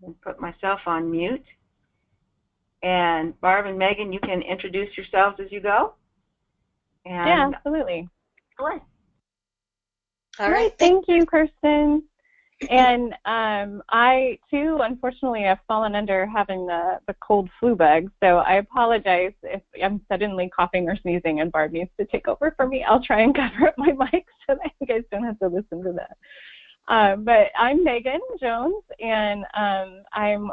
I'll put myself on mute. And Barb and Megan, you can introduce yourselves as you go. And yeah, absolutely. Go ahead. All right. Thank you, Kirsten. And I, too, unfortunately, have fallen under having the cold flu bug, so I apologize if I'm suddenly coughing or sneezing and Barb needs to take over for me. I'll try and cover up my mic so that you guys don't have to listen to that. But I'm Megan Jones, and I'm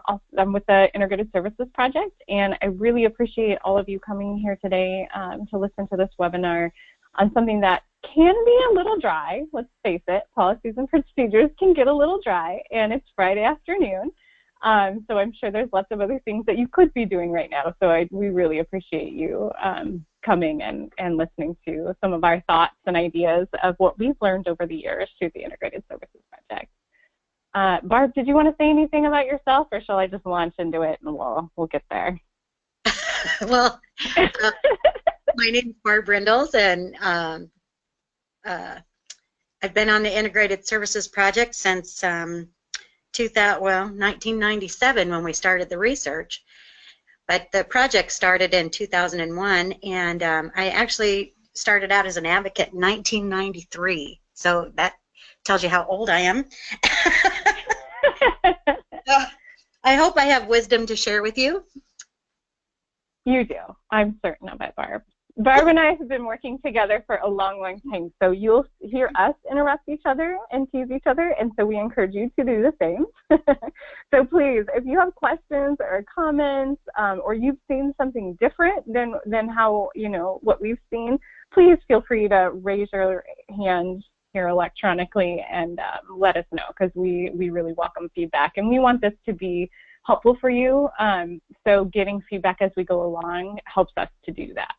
with the Integrated Services Project, and I really appreciate all of you coming here today to listen to this webinar on something that can be a little dry. Let's face it, policies and procedures can get a little dry, and it's Friday afternoon. So I'm sure there's lots of other things that you could be doing right now. So we really appreciate you coming and listening to some of our thoughts and ideas of what we've learned over the years through the Integrated Services Project. Barb, did you want to say anything about yourself, or shall I just launch into it and we'll get there? Well, my name is Barb Brindles, and I've been on the Integrated Services Project since 1997 when we started the research. But the project started in 2001, and I actually started out as an advocate in 1993. So that tells you how old I am. So I hope I have wisdom to share with you. You do. I'm certain of it, Barb. Barb and I have been working together for a long, long time, so you'll hear us interrupt each other and tease each other, and so we encourage you to do the same. So please, if you have questions or comments, or you've seen something different than how, what we've seen, please feel free to raise your hand here electronically and let us know, because we really welcome feedback, and we want this to be helpful for you. So getting feedback as we go along helps us to do that.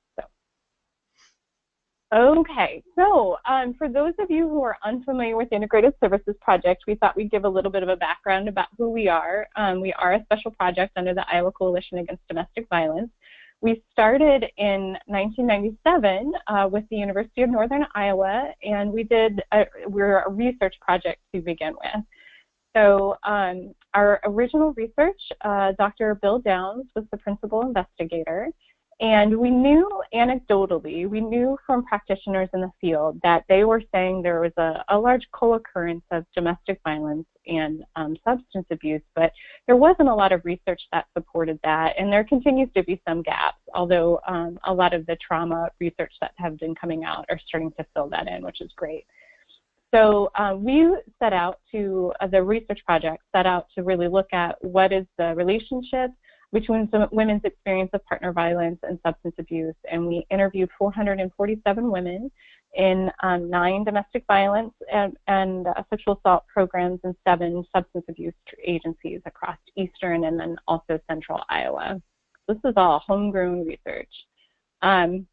Okay, so for those of you who are unfamiliar with the Integrated Services Project, we thought we'd give a little bit of a background about who we are. We are a special project under the Iowa Coalition Against Domestic Violence. We started in 1997 with the University of Northern Iowa, and we're a research project to begin with. So our original research, Dr. Bill Downs was the principal investigator. And we knew anecdotally, we knew from practitioners in the field that they were saying there was a large co-occurrence of domestic violence and substance abuse, but there wasn't a lot of research that supported that, and there continues to be some gaps, although a lot of the trauma research that have been coming out are starting to fill that in, which is great. So we set out to, the research project set out to really look at what is the relationship between women's experience of partner violence and substance abuse, and we interviewed 447 women in 9 domestic violence and sexual assault programs in 7 substance abuse agencies across eastern and then also central Iowa. This is all homegrown research. And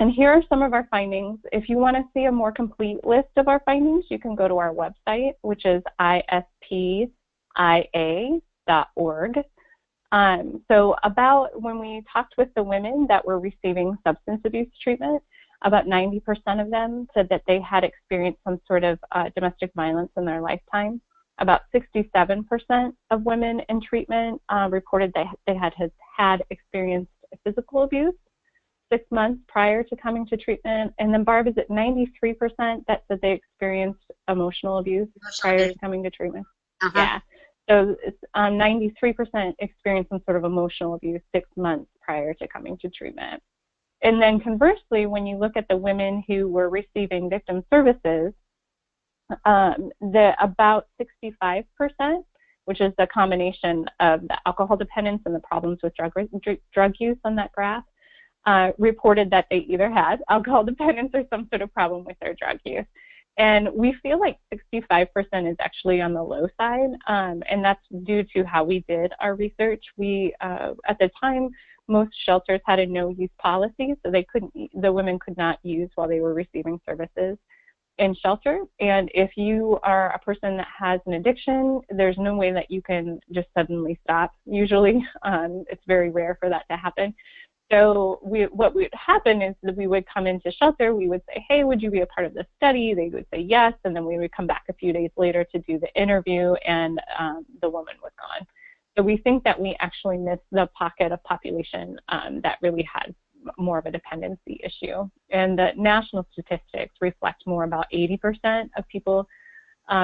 here are some of our findings. If you want to see a more complete list of our findings, you can go to our website, which is ispia.org. So about when we talked with the women that were receiving substance abuse treatment, about 90% of them said that they had experienced some sort of domestic violence in their lifetime. About 67% of women in treatment reported they had experienced physical abuse 6 months prior to coming to treatment. And then Barb, is it 93% that said they experienced emotional abuse prior to coming to treatment? Yeah. So it's 93% experienced some sort of emotional abuse 6 months prior to coming to treatment. And then conversely, when you look at the women who were receiving victim services, about 65%, which is the combination of the alcohol dependence and the problems with drug use on that graph, reported that they either had alcohol dependence or some sort of problem with their drug use. And we feel like 65% is actually on the low side, and that's due to how we did our research. We, at the time, most shelters had a no-use policy, so the women could not use while they were receiving services in shelter. And if you are a person that has an addiction, there's no way that you can just suddenly stop. Usually, it's very rare for that to happen. So what would happen is that we would come into shelter, we would say, hey, would you be a part of the study? They would say yes, and then we would come back a few days later to do the interview, and the woman was gone. So we think that we actually missed the pocket of population that really had more of a dependency issue. And the national statistics reflect more about 80% of people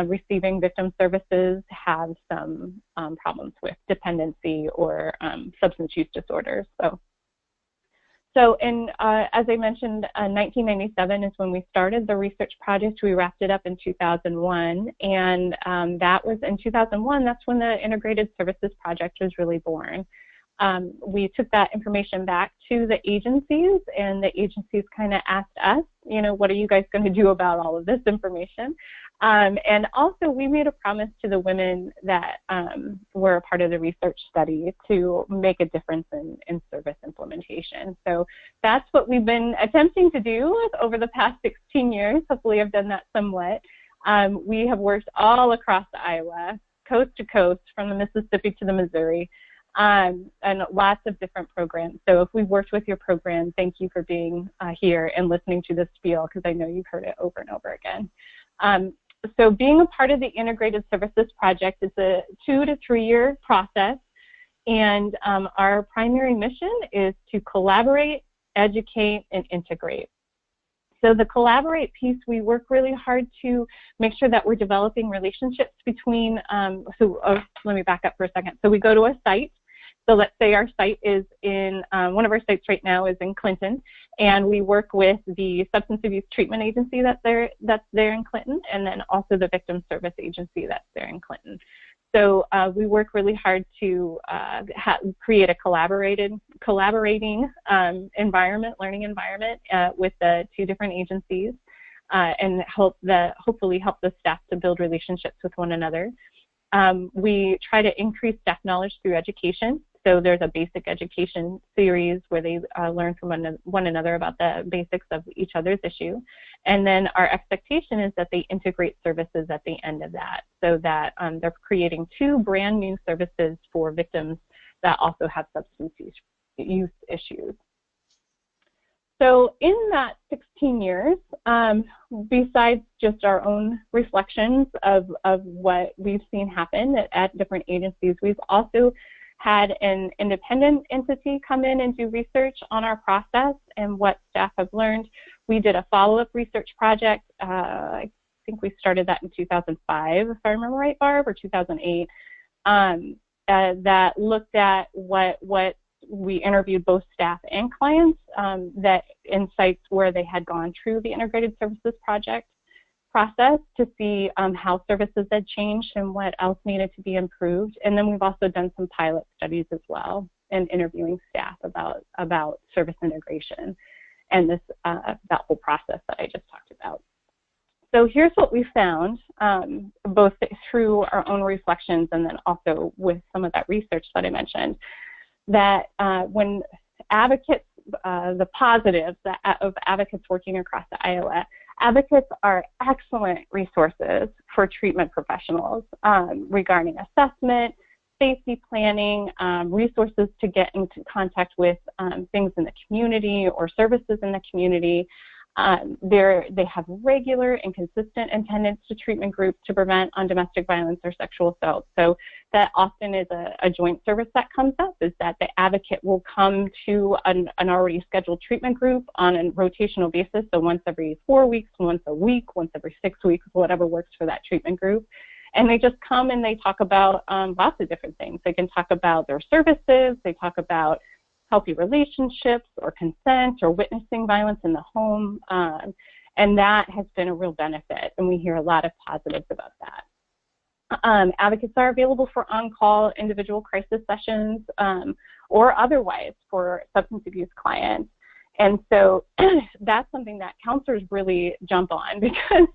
receiving victim services have some problems with dependency or substance use disorders. So as I mentioned, 1997 is when we started the research project. We wrapped it up in 2001, and that was in 2001, that's when the Integrated Services Project was really born. We took that information back to the agencies, and the agencies kind of asked us, you know, what are you guys going to do about all of this information? And also we made a promise to the women that were a part of the research study to make a difference in service implementation. So that's what we've been attempting to do over the past 16 years. Hopefully I've done that somewhat. We have worked all across Iowa, coast to coast, from the Mississippi to the Missouri, and lots of different programs. So if we've worked with your program, thank you for being here and listening to this spiel, because I know you've heard it over and over again. So being a part of the Integrated Services Project is a 2 to 3 year process, and our primary mission is to collaborate, educate, and integrate. So the collaborate piece, we work really hard to make sure that we're developing relationships between, let me back up for a second. So we go to a site. So let's say our site is in, one of our sites right now is in Clinton, and we work with the Substance Abuse Treatment Agency that's there in Clinton, and then also the Victim Service Agency that's there in Clinton. So we work really hard to create a collaborating environment, learning environment with the two different agencies, and hopefully help the staff to build relationships with one another. We try to increase staff knowledge through education. So there's a basic education series where they learn from one another about the basics of each other's issue. And then our expectation is that they integrate services at the end of that, so that they're creating 2 brand new services for victims that also have substance use issues. So in that 16 years, besides just our own reflections of what we've seen happen at different agencies, we've also had an independent entity come in and do research on our process and what staff have learned. We did a follow-up research project. I think we started that in 2005, if I remember right, Barb, or 2008, that looked at what we interviewed both staff and clients that in sites where they had gone through the Integrated Services Project process to see how services had changed and what else needed to be improved. And then we've also done some pilot studies as well and interviewing staff about service integration and this that whole process that I just talked about. So here's what we found, both through our own reflections and then also with some of that research that I mentioned, that when advocates, the positives of advocates working across Iowa, advocates are excellent resources for treatment professionals regarding assessment, safety planning, resources to get into contact with things in the community or services in the community. They have regular and consistent attendance to treatment groups to prevent on domestic violence or sexual assault. So that often is a joint service that comes up, is that the advocate will come to an already scheduled treatment group on a rotational basis, so once every 4 weeks, once a week, once every 6 weeks, whatever works for that treatment group. And they just come and they talk about lots of different things. They can talk about their services, they talk about healthy relationships or consent or witnessing violence in the home, and that has been a real benefit, and we hear a lot of positives about that. Advocates are available for on-call individual crisis sessions or otherwise for substance abuse clients. And so that's something that counselors really jump on, because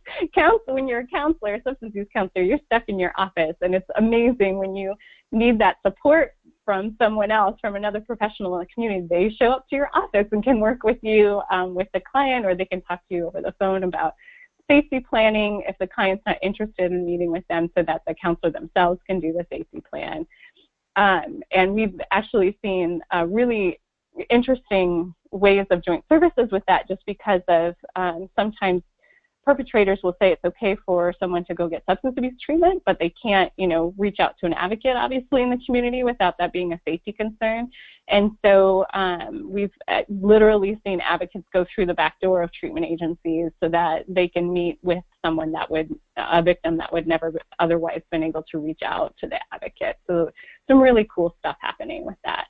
when you're a counselor, a substance abuse counselor, you're stuck in your office, and it's amazing when you need that support from someone else, from another professional in the community. They show up to your office and can work with you with the client, or they can talk to you over the phone about safety planning if the client's not interested in meeting with them, so that the counselor themselves can do the safety plan. And we've actually seen really interesting ways of joint services with that, just because of sometimes perpetrators will say it's okay for someone to go get substance abuse treatment, but they can't, reach out to an advocate, obviously, in the community without that being a safety concern. And so we've literally seen advocates go through the back door of treatment agencies so that they can meet with someone a victim that would never otherwise been able to reach out to the advocate. So some really cool stuff happening with that.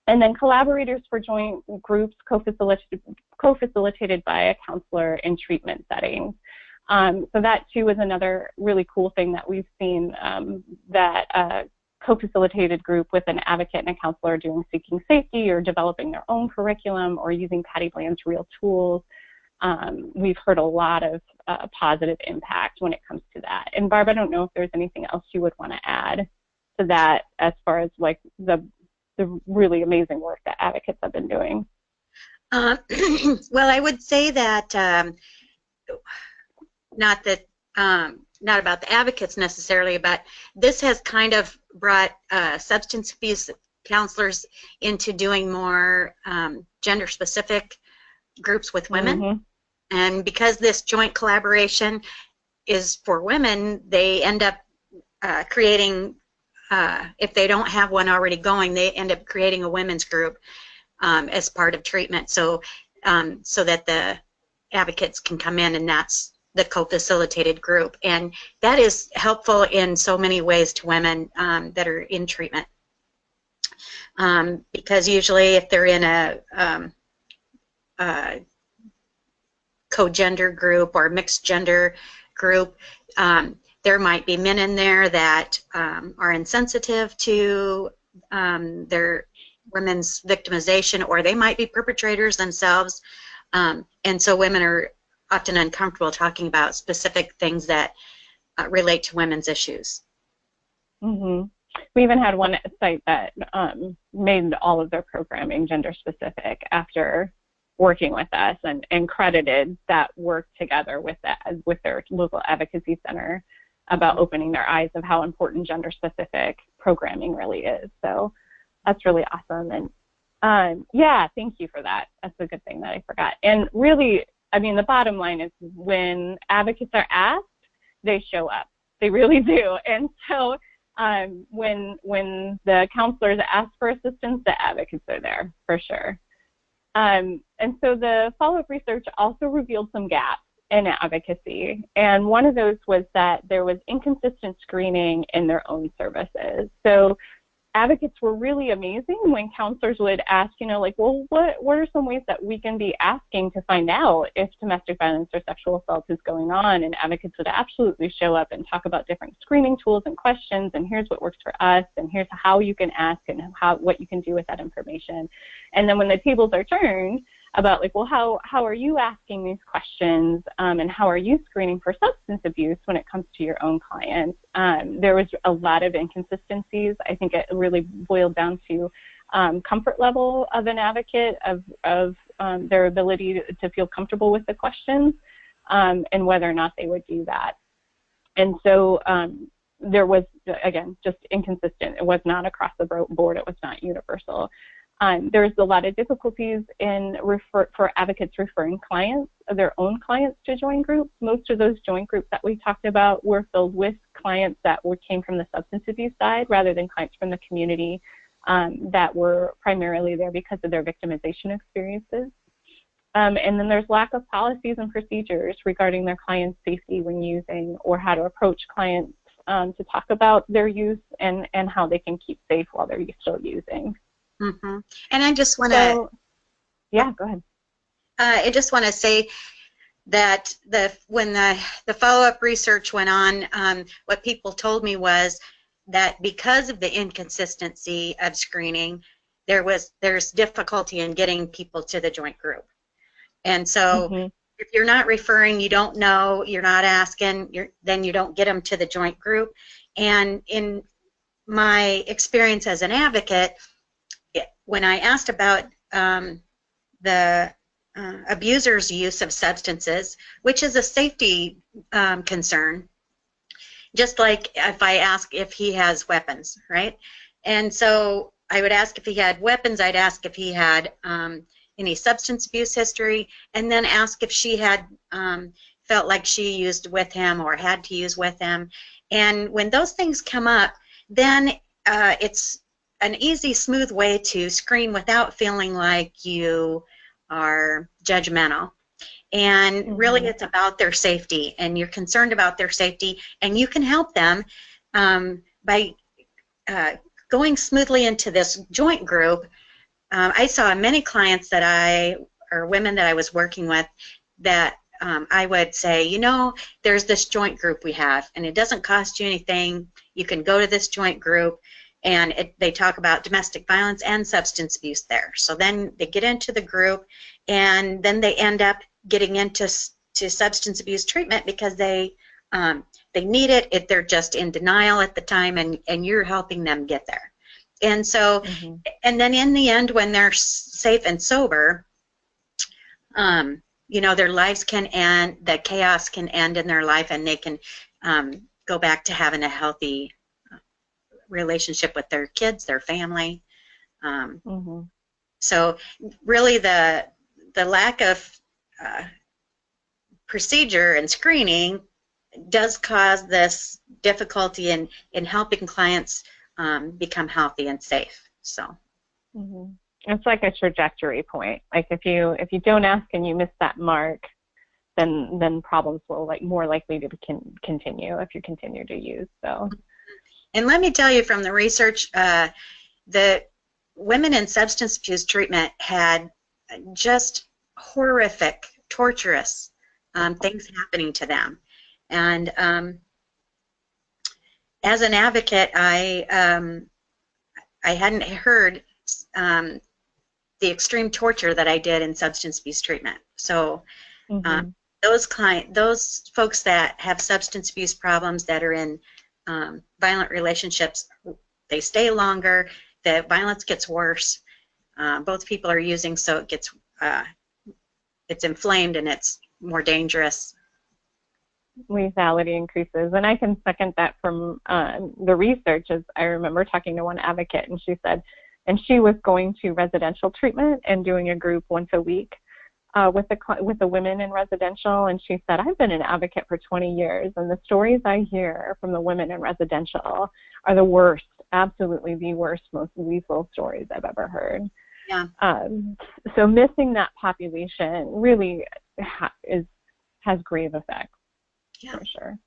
And then collaborators for joint groups co-facilitated by a counselor in treatment settings. So that too is another really cool thing that we've seen, that a co-facilitated group with an advocate and a counselor doing Seeking Safety or developing their own curriculum or using Patty Bland's real tools. We've heard a lot of positive impact when it comes to that. And Barb, I don't know if there's anything else you would want to add to that as far as like the really amazing work that advocates have been doing. Well, I would say that not about the advocates necessarily, but this has kind of brought substance abuse counselors into doing more gender-specific groups with women. Mm-hmm. And because this joint collaboration is for women, they end up creating, if they don't have one already going, they end up creating a women's group as part of treatment, so that the advocates can come in, and that's the co-facilitated group. And that is helpful in so many ways to women that are in treatment. Because usually if they're in a co-gender group or mixed gender group, there might be men in there that are insensitive to their women's victimization, or they might be perpetrators themselves, and so women are often uncomfortable talking about specific things that relate to women's issues. Mm-hmm. We even had one site that made all of their programming gender specific after working with us, and credited that work together with their local advocacy center about opening their eyes of how important gender specific programming really is. So that's really awesome. And yeah, thank you for that. That's a good thing that I forgot. And really, I mean, the bottom line is when advocates are asked, they show up. They really do. And so when the counselors ask for assistance, the advocates are there for sure. And so the follow-up research also revealed some gaps in advocacy. And one of those was that there was inconsistent screening in their own services. So advocates were really amazing when counselors would ask, well, what are some ways that we can be asking to find out if domestic violence or sexual assault is going on? And advocates would absolutely show up and talk about different screening tools and questions, and here's what works for us, and here's how you can ask, and what you can do with that information. And then when the tables are turned about how are you asking these questions, and how are you screening for substance abuse when it comes to your own clients, there was a lot of inconsistencies. I think it really boiled down to comfort level of an advocate, of their ability to feel comfortable with the questions, and whether or not they would do that. And so there was, again, just inconsistent. It was not across the board. It was not universal. There's a lot of difficulties for advocates referring their own clients to join groups. Most of those joint groups that we talked about were filled with clients that came from the substance abuse side rather than clients from the community that were primarily there because of their victimization experiences. And then there's lack of policies and procedures regarding their clients' safety when using, or how to approach clients to talk about their use and how they can keep safe while they're still using. Mm-hmm. And I just want to... yeah, go ahead. I just want to say that when the follow-up research went on, what people told me was that because of the inconsistency of screening, there's difficulty in getting people to the joint group. And so if you're not referring, you don't know, you're not asking, then you don't get them to the joint group. And in my experience as an advocate, when I asked about the abuser's use of substances, which is a safety concern, just like if I ask if he has weapons, right? And so I would ask if he had weapons, I'd ask if he had any substance abuse history, and then ask if she had felt like she used with him or had to use with him. And when those things come up, then it's an easy, smooth way to screen without feeling like you are judgmental. And really it's about their safety, and you're concerned about their safety, and you can help them by going smoothly into this joint group. I saw many clients or women that I was working with that I would say, you know, there's this joint group we have, and it doesn't cost you anything. You can go to this joint group, and they talk about domestic violence and substance abuse there. So then they get into the group, and then they end up getting into substance abuse treatment because they need it. If they're just in denial at the time, and you're helping them get there. And so, and then in the end, when they're safe and sober, you know, their lives can end, the chaos can end in their life, and they can go back to having a healthy relationship with their kids, their family. So really the lack of procedure and screening does cause this difficulty in helping clients become healthy and safe. So it's like a trajectory point. Like if you don't ask and you miss that mark, then problems will more likely to continue if you continue to use. So, and let me tell you from the research, the women in substance abuse treatment had just horrific, torturous things happening to them. And as an advocate, I hadn't heard the extreme torture that I did in substance abuse treatment. So those folks that have substance abuse problems that are in violent relationships, they stay longer, the violence gets worse, both people are using, so it gets it's inflamed and it's more dangerous. Lethality increases, and I can second that from the research. As I remember talking to one advocate, and she said, and she was going to residential treatment and doing a group once a week with the women in residential, and she said, I've been an advocate for 20 years, and the stories I hear from the women in residential are the worst, absolutely the worst, most lethal stories I've ever heard. Yeah. So missing that population really has grave effects. Yeah. For sure.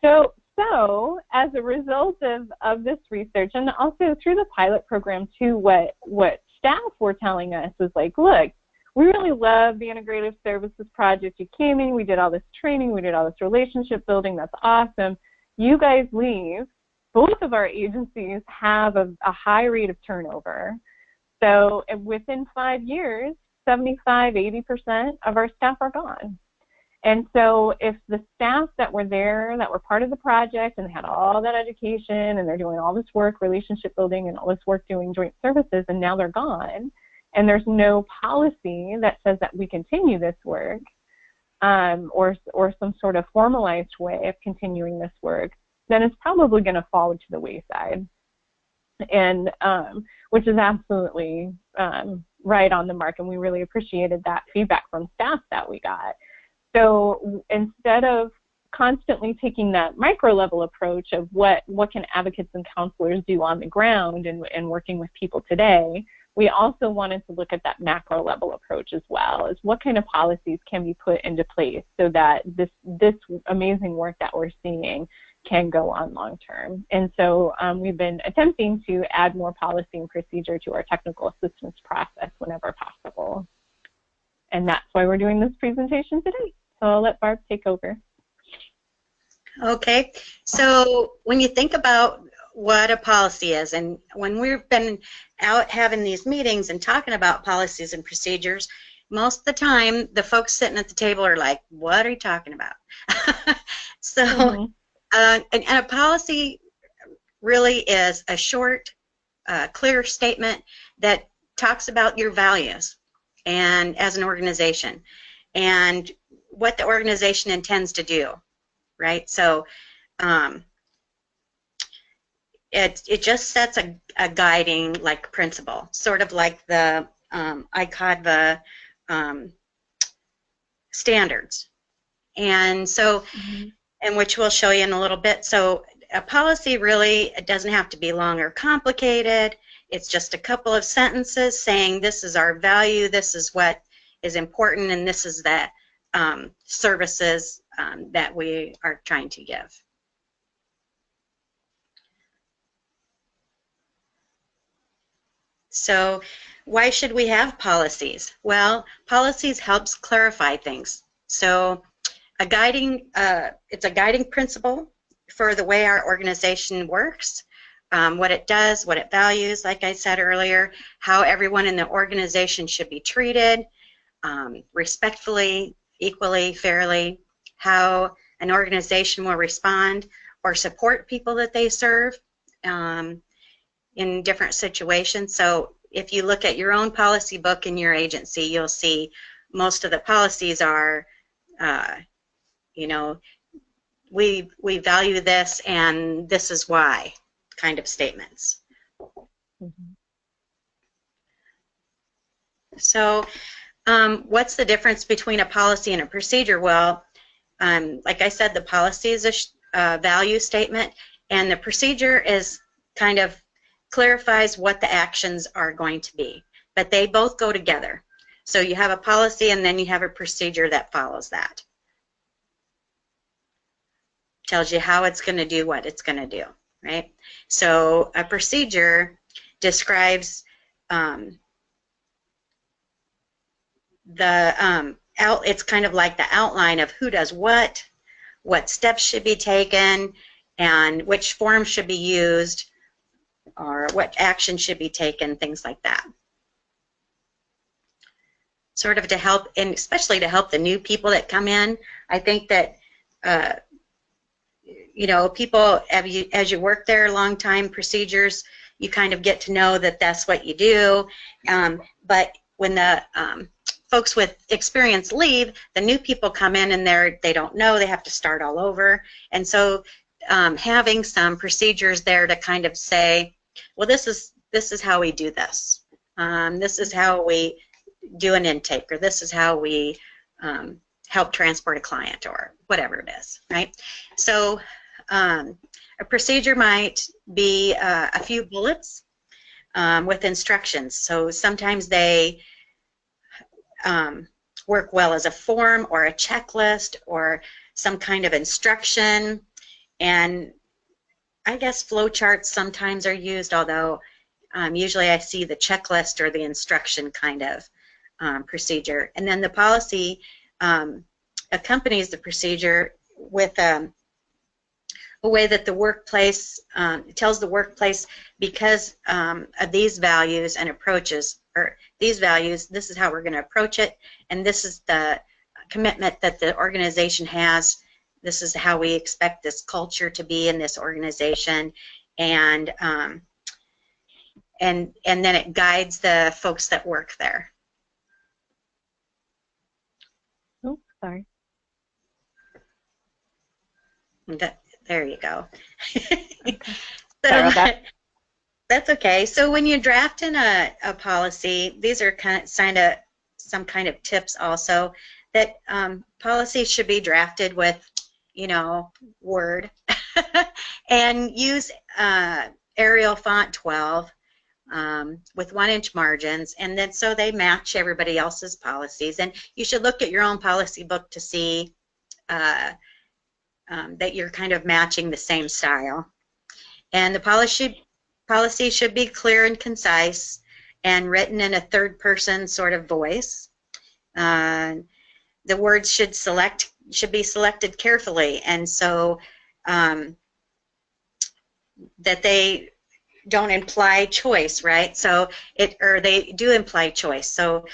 So as a result of this research, and also through the pilot program too, what staff were telling us was like, look, we really love the Integrative Services Project. You came in, we did all this training, we did all this relationship building, that's awesome. You guys leave. Both of our agencies have a high rate of turnover. So within 5 years, 75–80% of our staff are gone. And so if the staff that were there, that were part of the project and had all that education and they're doing all this work, relationship building and all this work doing joint services, and now they're gone, and there's no policy that says that we continue this work or some sort of formalized way of continuing this work, then it's probably going to fall to the wayside. And which is absolutely right on the mark, and we really appreciated that feedback from staff that we got. So instead of constantly taking that micro-level approach of what can advocates and counselors do on the ground and working with people today, we also wanted to look at that macro-level approach as well, as what kind of policies can be put into place so that this amazing work that we're seeing can go on long-term. And so we've been attempting to add more policy and procedure to our technical assistance process whenever possible. And that's why we're doing this presentation today. So I'll let Barb take over. Okay, so when you think about what a policy is, and when we've been out having these meetings and talking about policies and procedures, most of the time the folks sitting at the table are like, what are you talking about? So, and a policy really is a short, clear statement that talks about your values and as an organization and what the organization intends to do, right? So it just sets a guiding principle, sort of like the ICODVA standards. And so, and which we'll show you in a little bit. So a policy really, it doesn't have to be long or complicated. It's just a couple of sentences saying this is our value, this is what is important, and this is the services that we are trying to give. So why should we have policies? Well, policies helps clarify things. So a guiding, it's a guiding principle for the way our organization works, what it does, what it values, like I said earlier, how everyone in the organization should be treated, respectfully, equally, fairly, how an organization will respond or support people that they serve in different situations. So if you look at your own policy book in your agency, you'll see most of the policies are, you know, we value this and this is why kind of statements. So what's the difference between a policy and a procedure? Well, like I said, the policy is a value statement, and the procedure is kind of clarifies what the actions are going to be. But they both go together. So you have a policy and then you have a procedure that follows that. Tells you how it's going to do what it's going to do, right? So a procedure describes it's kind of like the outline of who does what steps should be taken, and which form should be used, or what action should be taken, things like that. Sort of to help, and especially to help the new people that come in. I think that you know, people, as you work there a long time, procedures, you kind of get to know that that's what you do. But when the folks with experience leave, the new people come in and they don't know, they have to start all over. And so having some procedures there to kind of say, well, this is how we do this. This is how we do an intake, or this is how we help transport a client, or whatever it is, right? So a procedure might be a few bullets with instructions. So sometimes they work well as a form or a checklist or some kind of instruction. And I guess flowcharts sometimes are used, although usually I see the checklist or the instruction kind of procedure. And then the policy accompanies the procedure with a way that the workplace tells the workplace, because of these values and approaches, or these values, this is how we're going to approach it, and this is the commitment that the organization has. This is how we expect this culture to be in this organization, and then it guides the folks that work there. Oh, sorry. There you go. Okay. So, sorry about that. That's okay. So when you're drafting a policy, these are kind of some kind of tips also, that policies should be drafted with, you know, Word, and use Arial font 12 with 1-inch margins, and then so they match everybody else's policies. And you should look at your own policy book to see that you're kind of matching the same style. And the policy should be clear and concise and written in a third-person sort of voice. The words should be selected carefully, and so that they don't imply choice, right? So or they do imply choice. So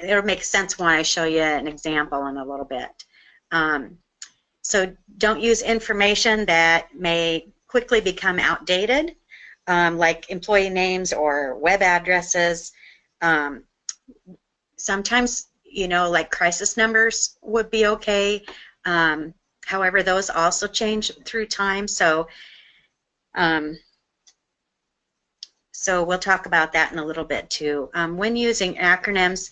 it'll make sense when I show you an example in a little bit. So don't use information that may quickly become outdated, like employee names or web addresses. Sometimes, you know, like crisis numbers would be okay. However, those also change through time. So So we'll talk about that in a little bit too. When using acronyms,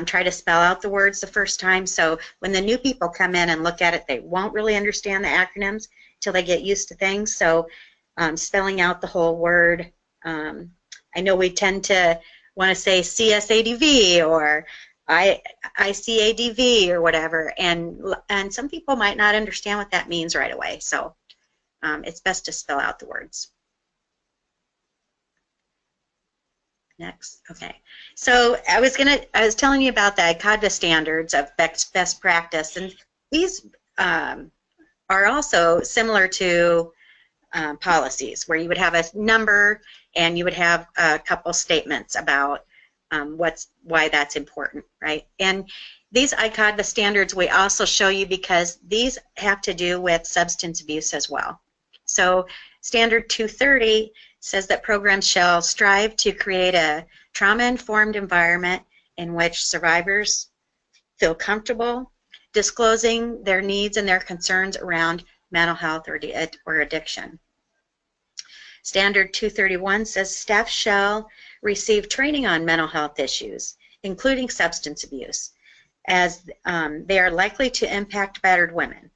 try to spell out the words the first time. So when the new people come in and look at it, they won't really understand the acronyms till they get used to things. So spelling out the whole word. I know we tend to want to say CSADV or ICADV or whatever, and some people might not understand what that means right away. So it's best to spell out the words. Next, okay. So I was telling you about the ICADVA standards of best practice, and these are also similar to policies, where you would have a number and you would have a couple statements about why that's important, right? And these ICADVA standards we also show you because these have to do with substance abuse as well. So Standard 230 says that programs shall strive to create a trauma-informed environment in which survivors feel comfortable disclosing their needs and their concerns around mental health or addiction. Standard 231 says staff shall receive training on mental health issues, including substance abuse, as they are likely to impact battered women.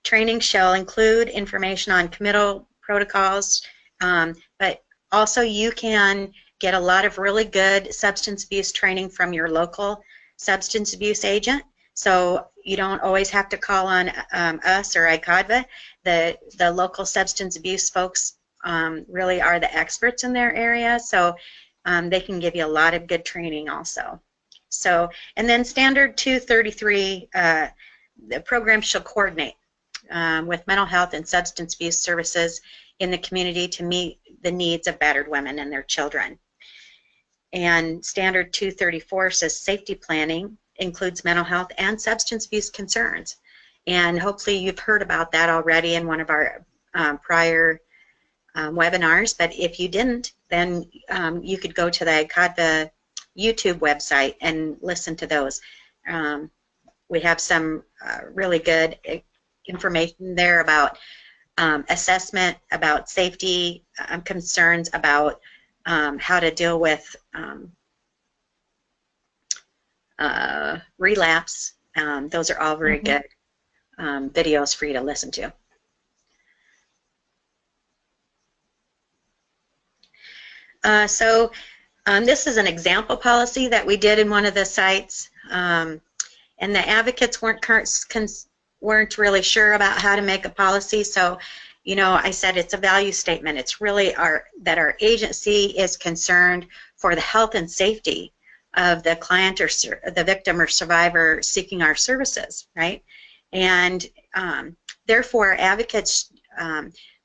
Training shall include information on committal protocols, but also you can get a lot of really good substance abuse training from your local substance abuse agent. So you don't always have to call on us or ICADVA. The local substance abuse folks really are the experts in their area, so they can give you a lot of good training also. So, and then Standard 233, the program shall coordinate with mental health and substance abuse services in the community to meet the needs of battered women and their children. And Standard 234 says safety planning includes mental health and substance abuse concerns. And hopefully you've heard about that already in one of our prior webinars, but if you didn't, then you could go to the ICADVA YouTube website and listen to those. We have some really good information there about assessment, about safety concerns, about how to deal with relapse. Those are all very good videos for you to listen to. So this is an example policy that we did in one of the sites, and the advocates weren't really sure about how to make a policy. So, you know, I said it's a value statement. It's really that our agency is concerned for the health and safety of the client or the victim or survivor seeking our services, right? And therefore, advocates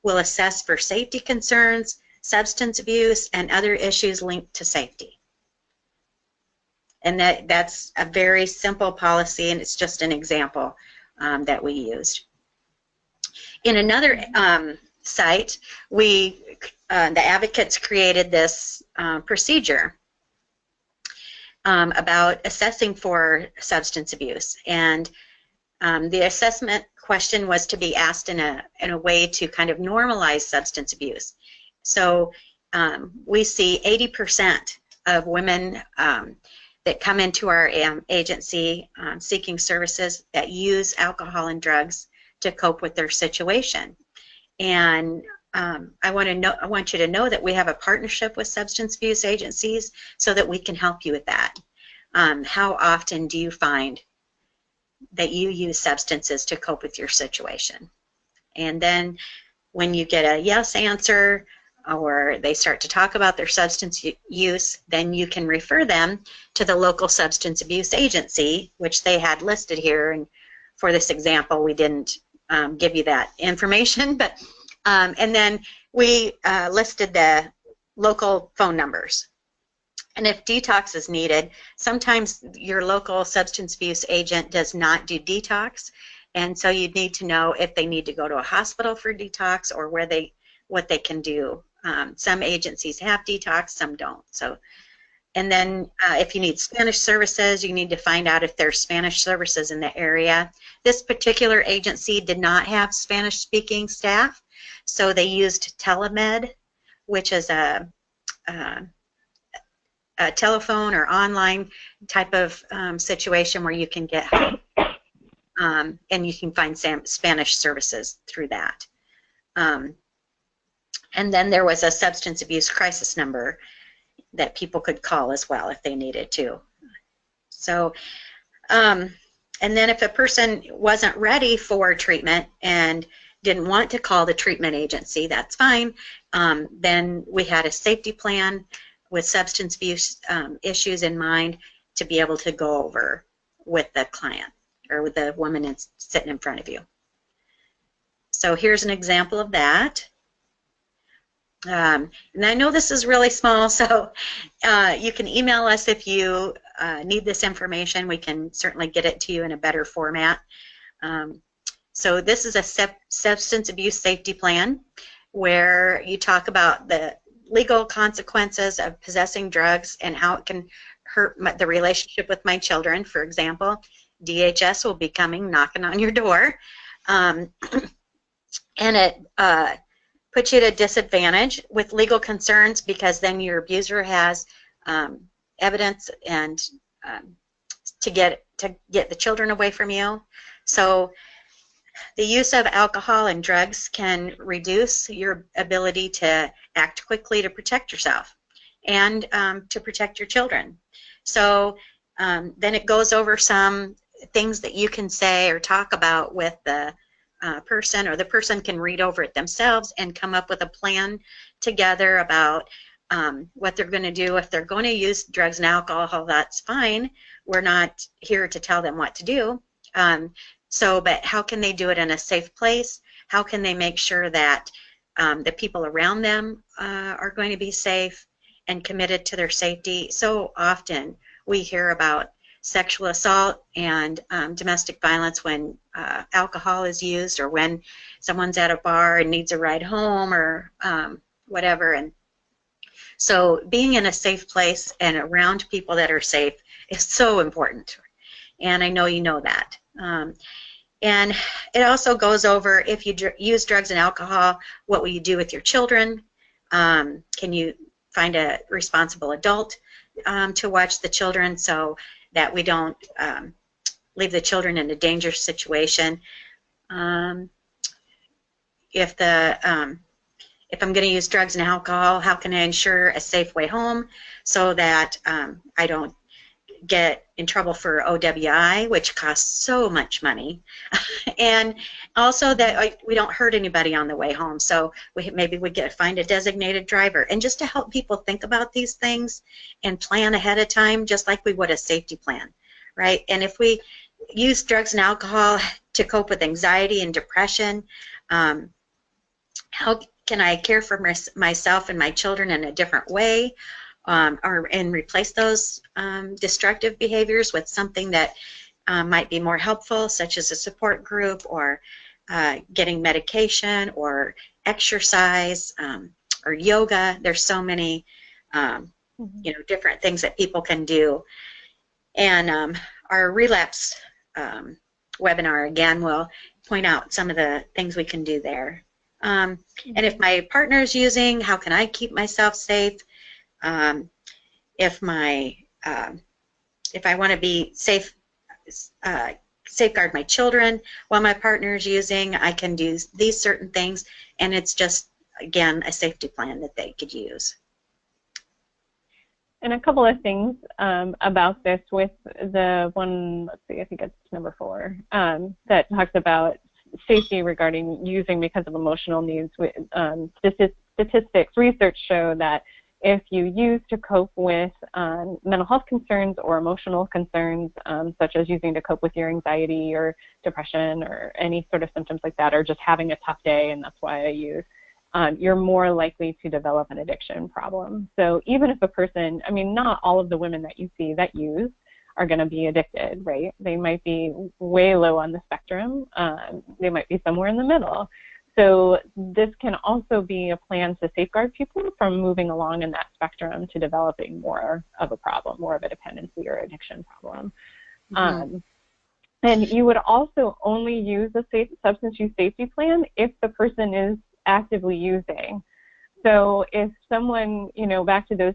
will assess for safety concerns, substance abuse, and other issues linked to safety. And that's a very simple policy, and it's just an example that we used. In another site, the advocates created this procedure about assessing for substance abuse, and the assessment question was to be asked in a way to kind of normalize substance abuse. So we see 80% of women that come into our agency seeking services that use alcohol and drugs to cope with their situation. And I want you to know that we have a partnership with substance abuse agencies so that we can help you with that. How often do you find that you use substances to cope with your situation? And then when you get a yes answer, or they start to talk about their substance use, then you can refer them to the local substance abuse agency, which they had listed here. And for this example, we didn't give you that information, but and then we listed the local phone numbers. And if detox is needed, sometimes your local substance abuse agent does not do detox, and so you'd need to know if they need to go to a hospital for detox or what they can do. Some agencies have detox, some don't. So, and then if you need Spanish services, you need to find out if there's Spanish services in the area. This particular agency did not have Spanish-speaking staff, so they used Telemed, which is a a telephone or online type of situation where you can get help, and you can find Spanish services through that. And then there was a substance abuse crisis number that people could call as well if they needed to. So, and then if a person wasn't ready for treatment and didn't want to call the treatment agency, that's fine. Then we had a safety plan with substance abuse issues in mind to be able to go over with the client or with the woman sitting in front of you. So here's an example of that. And I know this is really small, so you can email us if you need this information. We can certainly get it to you in a better format. So this is a substance abuse safety plan where you talk about the legal consequences of possessing drugs and how it can hurt the relationship with my children. For example, DHS will be coming knocking on your door, and it puts you at a disadvantage with legal concerns because then your abuser has evidence and to get the children away from you. So the use of alcohol and drugs can reduce your ability to act quickly to protect yourself and to protect your children. So then it goes over some things that you can say or talk about with the person, or the person can read over it themselves and come up with a plan together about what they're going to do. If they're going to use drugs and alcohol, that's fine. We're not here to tell them what to do. But how can they do it in a safe place? How can they make sure that the people around them are going to be safe and committed to their safety? So often we hear about sexual assault and domestic violence when alcohol is used, or when someone's at a bar and needs a ride home, or whatever. And so being in a safe place and around people that are safe is so important. And I know you know that. And it also goes over, if you use drugs and alcohol, what will you do with your children? Can you find a responsible adult to watch the children so that we don't leave the children in a dangerous situation? If I'm going to use drugs and alcohol, how can I ensure a safe way home so that I don't get in trouble for OWI, which costs so much money, and also that we don't hurt anybody on the way home. So maybe we find a designated driver, and just to help people think about these things and plan ahead of time, just like we would a safety plan, right? And if we use drugs and alcohol to cope with anxiety and depression, how can I care for myself and my children in a different way? And replace those destructive behaviors with something that might be more helpful, such as a support group, or getting medication, or exercise, or yoga. There's so many different things that people can do. And our relapse webinar, again, will point out some of the things we can do there. And if my partner is using, how can I keep myself safe? If I want to be safe, safeguard my children while my partner is using, I can do these certain things, and it's just, again, a safety plan that they could use. And a couple of things about this with the one, let's see, I think it's number 4, that talks about safety regarding using because of emotional needs. Statistics, research show that if you use to cope with mental health concerns or emotional concerns, such as using to cope with your anxiety or depression or any sort of symptoms like that, or just having a tough day and that's why I use, you're more likely to develop an addiction problem. So even if a person, I mean, not all of the women that you see that use are going to be addicted, right? They might be way low on the spectrum. They might be somewhere in the middle. So this can also be a plan to safeguard people from moving along in that spectrum to developing more of a problem, more of a dependency or addiction problem. And you would also only use a substance use safety plan if the person is actively using. So if someone, back to those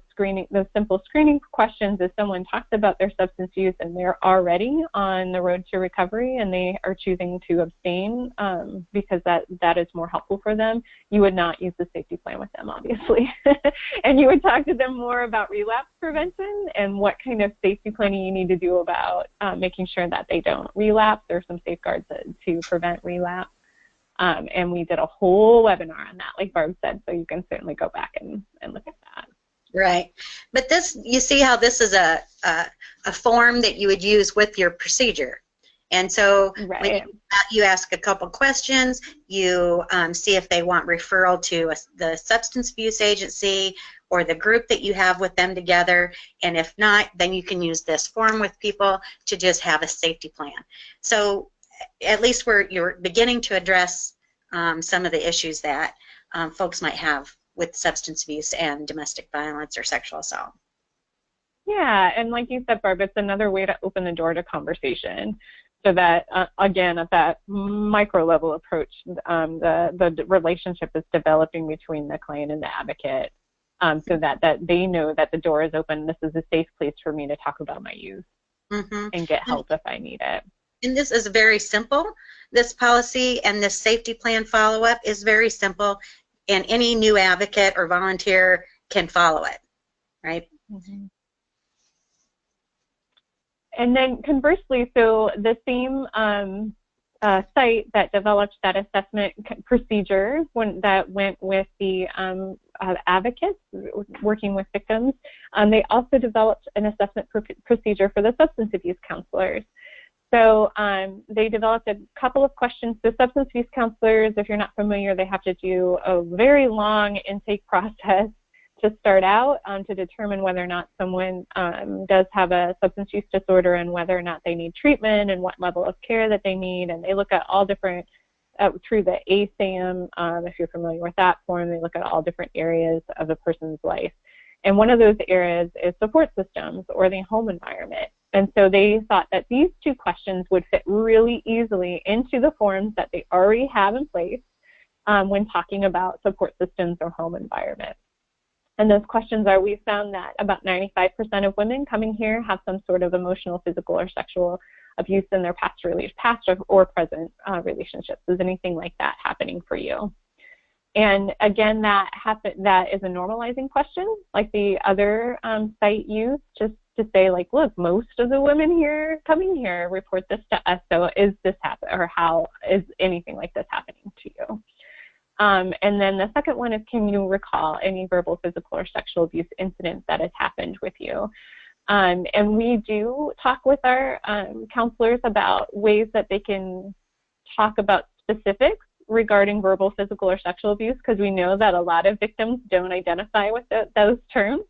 simple screening questions, if someone talks about their substance use and they're already on the road to recovery and they are choosing to abstain because that is more helpful for them, you would not use the safety plan with them, obviously. And you would talk to them more about relapse prevention and what kind of safety planning you need to do about making sure that they don't relapse. There are some safeguards to prevent relapse. And we did a whole webinar on that, like Barb said, so you can certainly go back and look at that. Right. But this, you see how this is a form that you would use with your procedure. And so right. you ask a couple questions, you see if they want referral to the substance abuse agency or the group that you have with them together, and if not, then you can use this form with people to just have a safety plan. So at least you're beginning to address some of the issues that folks might have with substance abuse and domestic violence or sexual assault. Yeah, and like you said, Barb, it's another way to open the door to conversation so that, again, at that micro level approach, the relationship is developing between the client and the advocate so that they know that the door is open. This is a safe place for me to talk about my use and get help if I need it. And this is very simple. This policy and this safety plan follow-up is very simple, and any new advocate or volunteer can follow it, right? And then conversely, so the same site that developed that assessment procedure that went with the advocates working with victims, they also developed an assessment procedure for the substance abuse counselors. So they developed a couple of questions. The substance abuse counselors, if you're not familiar, they have to do a very long intake process to start out to determine whether or not someone does have a substance use disorder and whether or not they need treatment and what level of care that they need. And they look at all different, through the ASAM, if you're familiar with that form, they look at all different areas of a person's life. And one of those areas is support systems or the home environment. And so they thought that these two questions would fit really easily into the forms that they already have in place when talking about support systems or home environment. And those questions are, we found that about 95% of women coming here have some sort of emotional, physical, or sexual abuse in their past or present relationships. Is anything like that happening for you? And again, that is a normalizing question, like the other site used, just to say, like, look, most of the women here coming here report this to us. So is this happening, or how is anything like this happening to you? And then the second one is, can you recall any verbal, physical, or sexual abuse incidents that has happened with you? And we do talk with our counselors about ways that they can talk about specifics regarding verbal, physical, or sexual abuse, because we know that a lot of victims don't identify with those terms.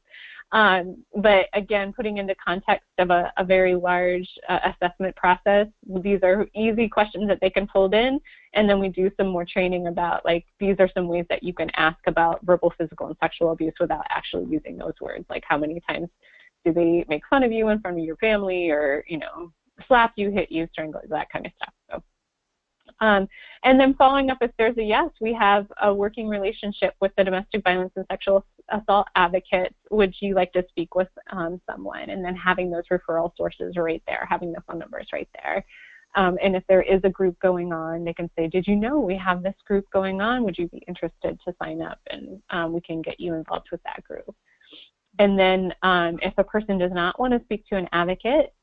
But again, putting into context of a very large assessment process, these are easy questions that they can fold in, and then we do some more training about, like, these are some ways that you can ask about verbal, physical, and sexual abuse without actually using those words, like how many times do they make fun of you in front of your family, or, slap you, hit you, strangle, that kind of stuff. So. And then following up, if there's a yes, we have a working relationship with the domestic violence and sexual assault advocates. Would you like to speak with someone? And then having those referral sources right there, having the phone numbers right there. And if there is a group going on, they can say, did you know we have this group going on? Would you be interested to sign up? And we can get you involved with that group. And then if a person does not want to speak to an advocate,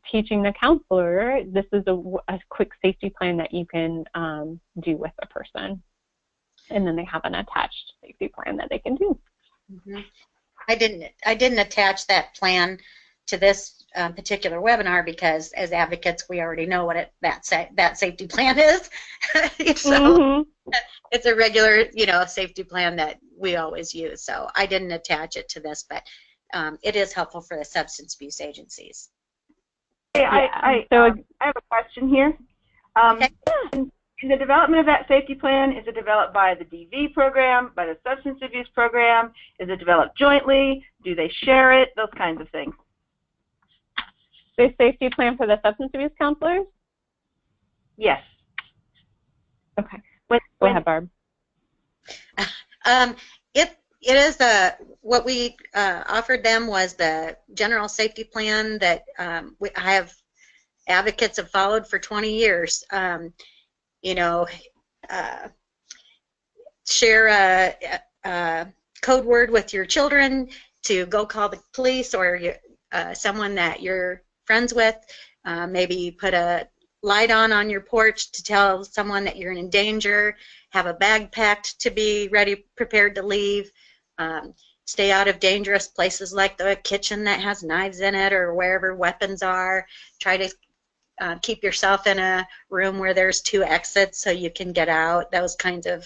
teaching the counselor, this is a quick safety plan that you can do with a person. And then they have an attached safety plan that they can do. Mm-hmm. I didn't attach that plan to this particular webinar because as advocates we already know what that safety plan is. So it's a regular safety plan that we always use. So I didn't attach it to this, but it is helpful for the substance abuse agencies. I have a question here. In the development of that safety plan, is it developed by the DV program, by the substance abuse program? Is it developed jointly? Do they share it? Those kinds of things. The safety plan for the substance abuse counselors? Yes. Okay. Go ahead, Barb. it is what we offered them was the general safety plan that I have advocates have followed for 20 years. You know, share a code word with your children to go call the police or someone that you're friends with. Maybe you put a light on your porch to tell someone that you're in danger. Have a bag packed to be ready, prepared to leave. Stay out of dangerous places like the kitchen that has knives in it or wherever weapons are. Try to keep yourself in a room where there's 2 exits so you can get out. Those kinds of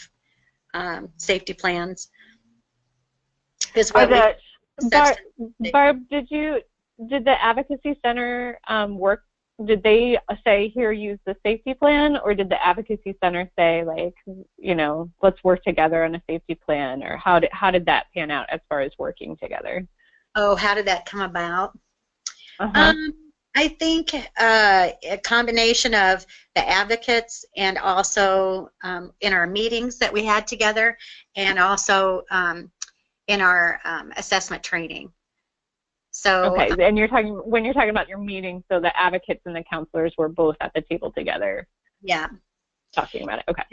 safety plans is what Barb, did the Advocacy Center work? Did they say, here, use the safety plan, or did the Advocacy Center say, like, you know, let's work together on a safety plan, or how did that pan out as far as working together? Oh, how did that come about? I think a combination of the advocates and also in our meetings that we had together, and also in our assessment training. So okay, and when you're talking about your meeting, so the advocates and the counselors were both at the table together. Yeah. Talking about it. Okay.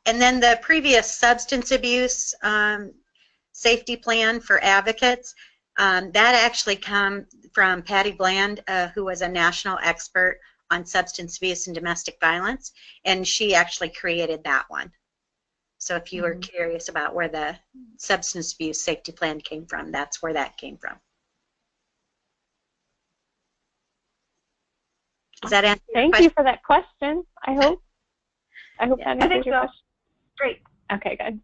And then the previous substance abuse safety plan for advocates, that actually come from Patty Bland, who was a national expert on substance abuse and domestic violence, and she actually created that one. So if you were curious about where the substance abuse safety plan came from, that's where that came from. Does that answer your question? Thank you for that question. I hope that answers your question. Great. Okay, good.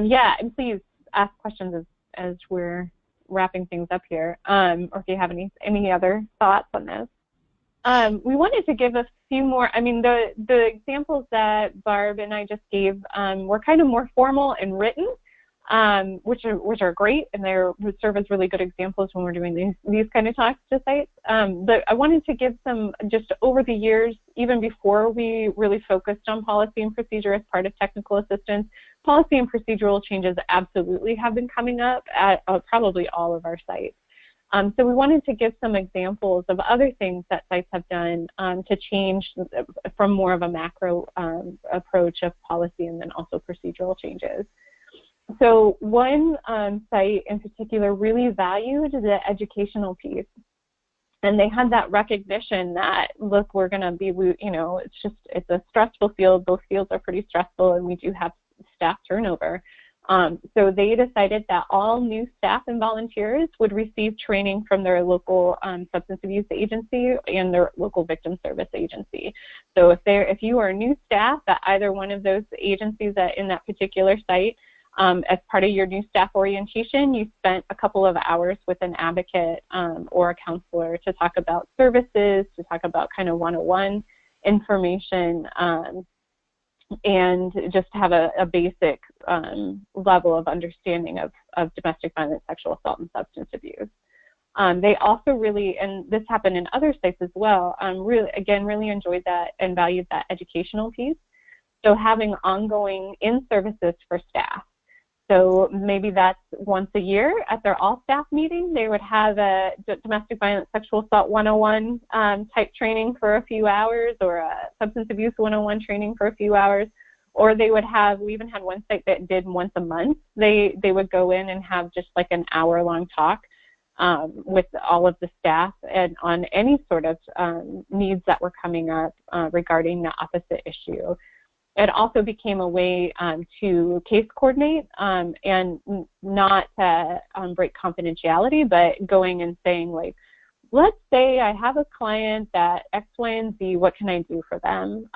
Yeah, and please ask questions as we're wrapping things up here, or if you have any other thoughts on this. We wanted to give a few more. I mean, the examples that Barb and I just gave were kind of more formal and written, which are great, and they would serve as really good examples when we're doing these kind of talks to sites. But I wanted to give some, just over the years, even before we really focused on policy and procedure as part of technical assistance, policy and procedural changes absolutely have been coming up at probably all of our sites. So we wanted to give some examples of other things that sites have done to change from more of a macro approach of policy and then also procedural changes. So one site in particular really valued the educational piece. And they had that recognition that, look, we're going to be, you know, it's a stressful field. Both fields are pretty stressful, and we do have staff turnover. So they decided that all new staff and volunteers would receive training from their local substance abuse agency and their local victim service agency. So if you are new staff at either one of those agencies in that particular site, as part of your new staff orientation, you spent a couple of hours with an advocate or a counselor to talk about services, to talk about kind of one-on-one information, and just have a basic level of understanding of domestic violence, sexual assault, and substance abuse. They also really, and this happened in other states as well, really enjoyed that and valued that educational piece. So having ongoing in-services for staff. So maybe that's once a year at their all-staff meeting, they would have a domestic violence, sexual assault 101 type training for a few hours, or a substance abuse 101 training for a few hours. Or they would have, we even had one site that did once a month. They would go in and have just like an hour-long talk with all of the staff and on any sort of needs that were coming up regarding the opposite issue. It also became a way to case coordinate and not break confidentiality, but going and saying, like, let's say I have a client that X, Y, and Z, what can I do for them?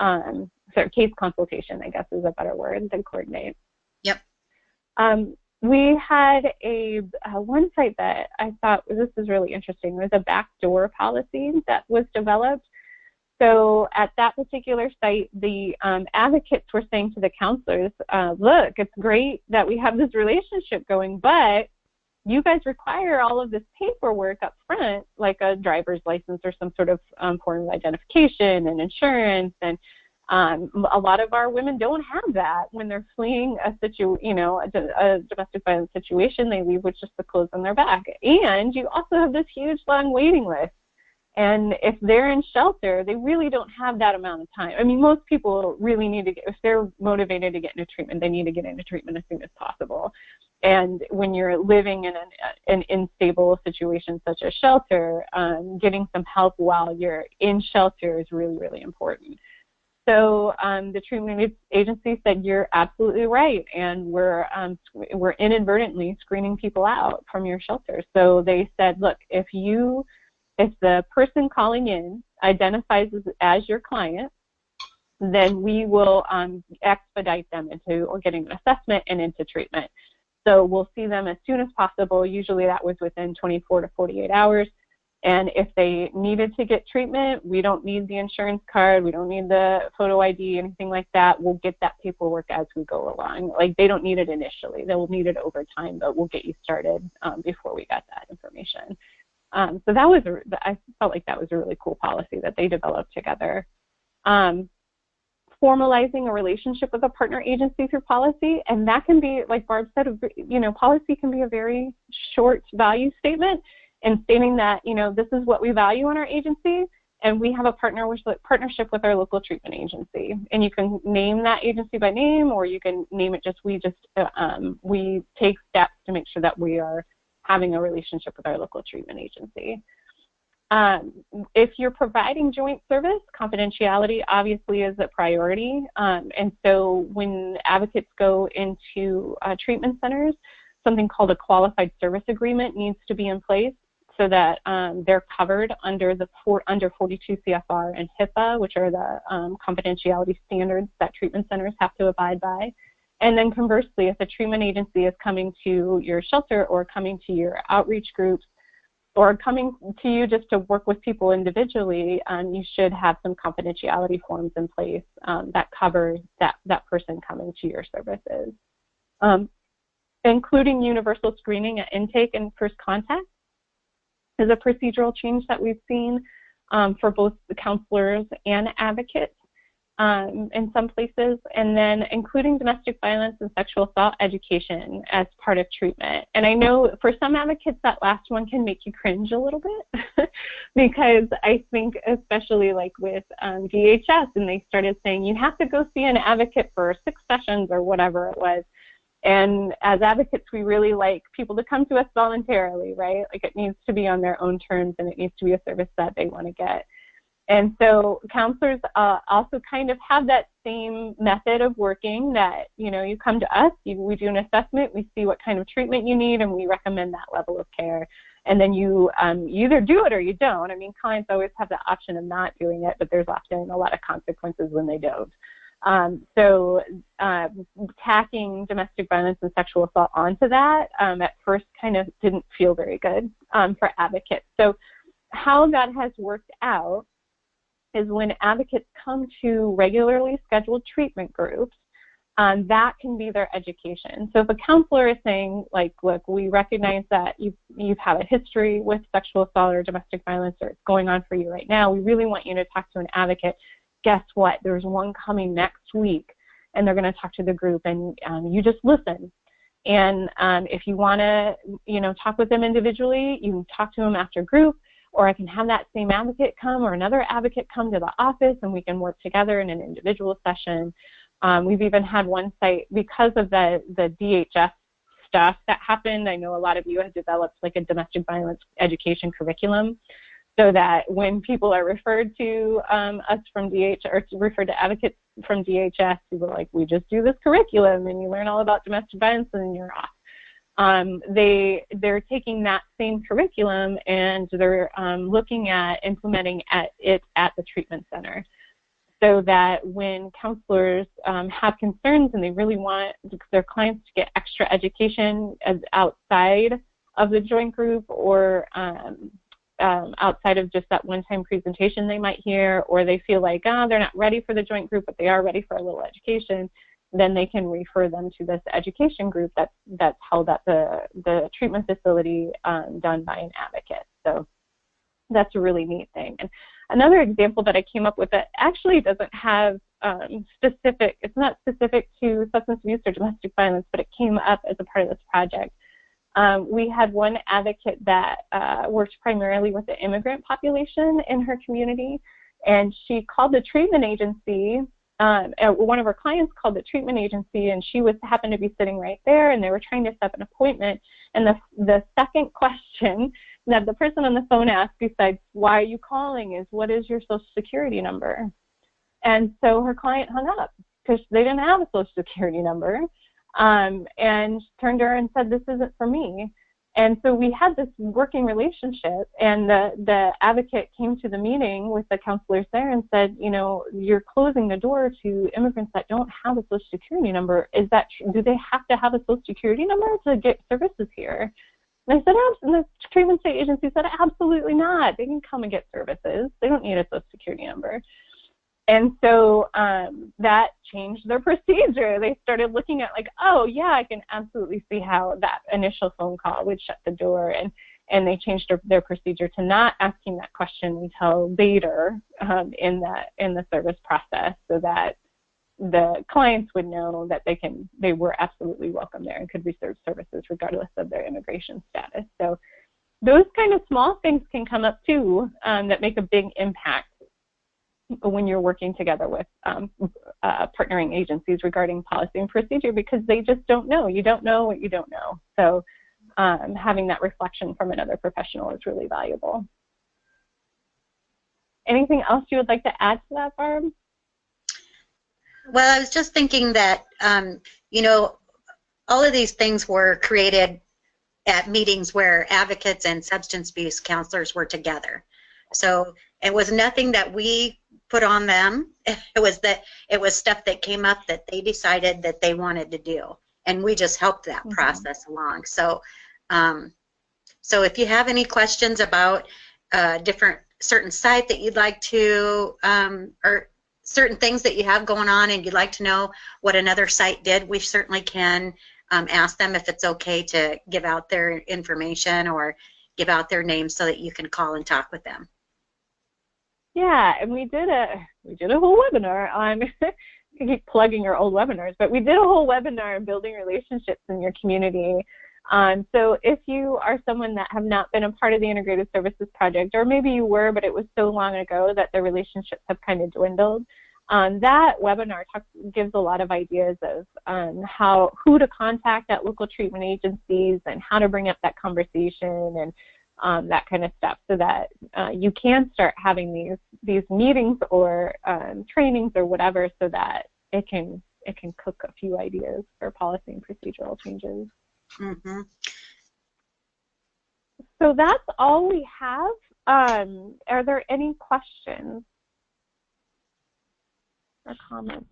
So case consultation, I guess, is a better word than coordinate. Yep. We had one site that I thought, this is really interesting. There's a backdoor policy that was developed. So at that particular site, the advocates were saying to the counselors, look, it's great that we have this relationship going, but you guys require all of this paperwork up front, like a driver's license or some sort of form of identification and insurance. And A lot of our women don't have that when they're fleeing a domestic violence situation. They leave with just the clothes on their back, and you also have this huge long waiting list. And if they're in shelter, they really don't have that amount of time. I mean, most people really need to get, if they're motivated to get into treatment, they need to get into treatment as soon as possible. And when you're living in an unstable situation such as shelter, getting some help while you're in shelter is really, really important. So the treatment agency said, you're absolutely right, and we're inadvertently screening people out from your shelter. So they said, look, if the person calling in identifies as your client, then we will expedite them into getting an assessment and into treatment. So we'll see them as soon as possible. Usually that was within 24 to 48 hours. And if they needed to get treatment, we don't need the insurance card, we don't need the photo ID, anything like that. We'll get that paperwork as we go along. Like, they don't need it initially. They will need it over time, but we'll get you started before we got that information. So I felt like that was a really cool policy that they developed together. Formalizing a relationship with a partner agency through policy, and that can be, like Barb said, policy can be a very short value statement, and stating that, this is what we value in our agency, and we have a partnership with our local treatment agency. And you can name that agency by name, or you can name it we take steps to make sure that we are having a relationship with our local treatment agency. If you're providing joint service, confidentiality obviously is a priority. And so when advocates go into treatment centers, something called a qualified service agreement needs to be in place so that they're covered under 42 CFR and HIPAA, which are the confidentiality standards that treatment centers have to abide by. And then conversely, if a treatment agency is coming to your shelter or coming to your outreach groups or coming to you just to work with people individually, you should have some confidentiality forms in place that cover that person coming to your services. Including universal screening at intake and first contact is a procedural change that we've seen for both the counselors and advocates in some places, and then including domestic violence and sexual assault education as part of treatment. And I know for some advocates that last one can make you cringe a little bit because I think especially like with DHS, and they started saying you have to go see an advocate for 6 sessions or whatever it was. And as advocates, we really like people to come to us voluntarily, right? Like, it needs to be on their own terms, and it needs to be a service that they want to get. And so counselors also kind of have that same method of working that, you come to us, we do an assessment, we see what kind of treatment you need, and we recommend that level of care. And then you either do it or you don't. I mean, clients always have the option of not doing it, but there's often a lot of consequences when they don't. So tacking domestic violence and sexual assault onto that at first kind of didn't feel very good for advocates. So how that has worked out is when advocates come to regularly scheduled treatment groups, that can be their education. So if a counselor is saying, like, look, we recognize that you've had a history with sexual assault or domestic violence, or it's going on for you right now, we really want you to talk to an advocate. Guess what? There's one coming next week, and they're going to talk to the group, and you just listen. And if you want to, talk with them individually, you can talk to them after group, or I can have that same advocate come or another advocate come to the office, and we can work together in an individual session. We've even had one site, because of the DHS stuff that happened, I know a lot of you have developed like a domestic violence education curriculum, so that when people are referred to us from DHS, or referred to advocates from DHS, people are like, we just do this curriculum and you learn all about domestic violence and then you're off. They're taking that same curriculum and they're looking at implementing it at the treatment center, so that when counselors have concerns and they really want their clients to get extra education outside of the joint group, or outside of just that one-time presentation they might hear, or they feel like, they're not ready for the joint group, but they are ready for a little education, then they can refer them to this education group that's held at the treatment facility, done by an advocate. So that's a really neat thing. And Another example that I came up with that actually doesn't have it's not specific to substance abuse or domestic violence, but it came up as a part of this project. We had one advocate that worked primarily with the immigrant population in her community, and she called the treatment agency. One of her clients called the treatment agency, and she happened to be sitting right there, and they were trying to set up an appointment. And the second question that the person on the phone asked, besides "Why are you calling?" is "What is your Social Security number?" And so her client hung up because they didn't have a Social Security number, and turned to her and said, "This isn't for me." And so we had this working relationship, and the advocate came to the meeting with the counselors there and said, you know, you're closing the door to immigrants that don't have a Social Security number. Is that do they have to have a Social Security number to get services here? And I said, and the treatment state agency said, absolutely not. They can come and get services. They don't need a Social Security number. And so that changed their procedure. They started looking at like, oh, yeah, I can absolutely see how that initial phone call would shut the door. And they changed their procedure to not asking that question until later in the service process, so that the clients would know that they were absolutely welcome there and could receive services regardless of their immigration status. So those kind of small things can come up too that make a big impact when you're working together with partnering agencies regarding policy and procedure, because they just don't know. You don't know what you don't know. So having that reflection from another professional is really valuable. Anything else you would like to add to that, Barb? Well, I was just thinking that, you know, all of these things were created at meetings where advocates and substance abuse counselors were together. So it was nothing that we put on them. It was stuff that came up that they decided that they wanted to do, and we just helped that process along. So so if you have any questions about certain site that you'd like to or certain things that you have going on and you'd like to know what another site did, we certainly can ask them if it's okay to give out their information or give out their name so that you can call and talk with them. Yeah, and we did a whole webinar on I keep plugging your old webinars, but we did a whole webinar on building relationships in your community. So if you are someone that have not been a part of the Integrated Services Project, or maybe you were, but it was so long ago that the relationships have kind of dwindled, that webinar gives a lot of ideas of who to contact at local treatment agencies and how to bring up that conversation and that kind of stuff, so that you can start having these meetings or trainings or whatever, so that it can cook a few ideas for policy and procedural changes. Mm-hmm. So that's all we have. Are there any questions or comments?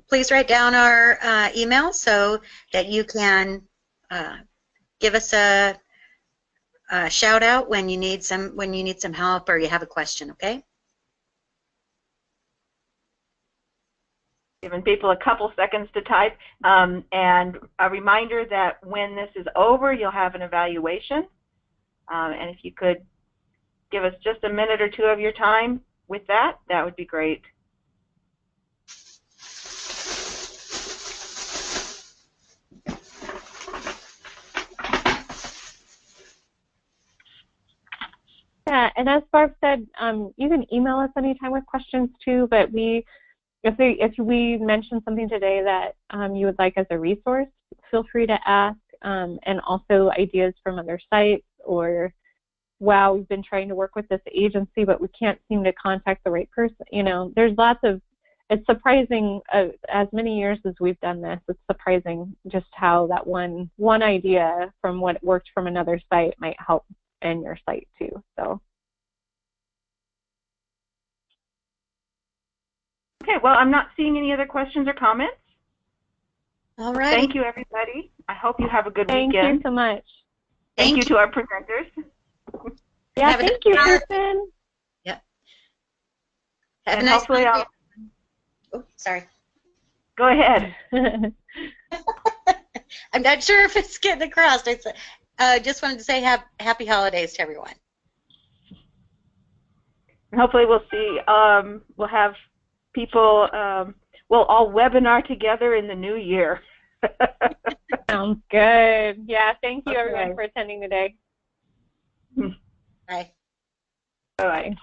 Please write down our email so that you can give us a shout out when you need some help or you have a question. Okay. Giving people a couple seconds to type, and a reminder that when this is over, you'll have an evaluation. And if you could give us just a minute or two of your time with that, that would be great. Yeah, and as Barb said, you can email us anytime with questions too, but if we mention something today that you would like as a resource, feel free to ask, and also ideas from other sites, or, wow, we've been trying to work with this agency, but we can't seem to contact the right person. You know, there's lots of, it's surprising, as many years as we've done this, it's surprising just how that one idea from what worked from another site might help in your site too. So. Okay, well, I'm not seeing any other questions or comments. All right. Thank you, everybody. I hope you have a good weekend. Thank you so much. Thank you to our presenters. Yeah, thank you, Kristen. Yep. Have And a nice hopefully Monday. Oh, sorry. Go ahead. I'm not sure if it's getting across. I just wanted to say happy holidays to everyone. And hopefully we'll see, we'll have people, we'll all webinar together in the new year. Sounds good. Yeah, thank you everyone for attending today. Bye. Bye.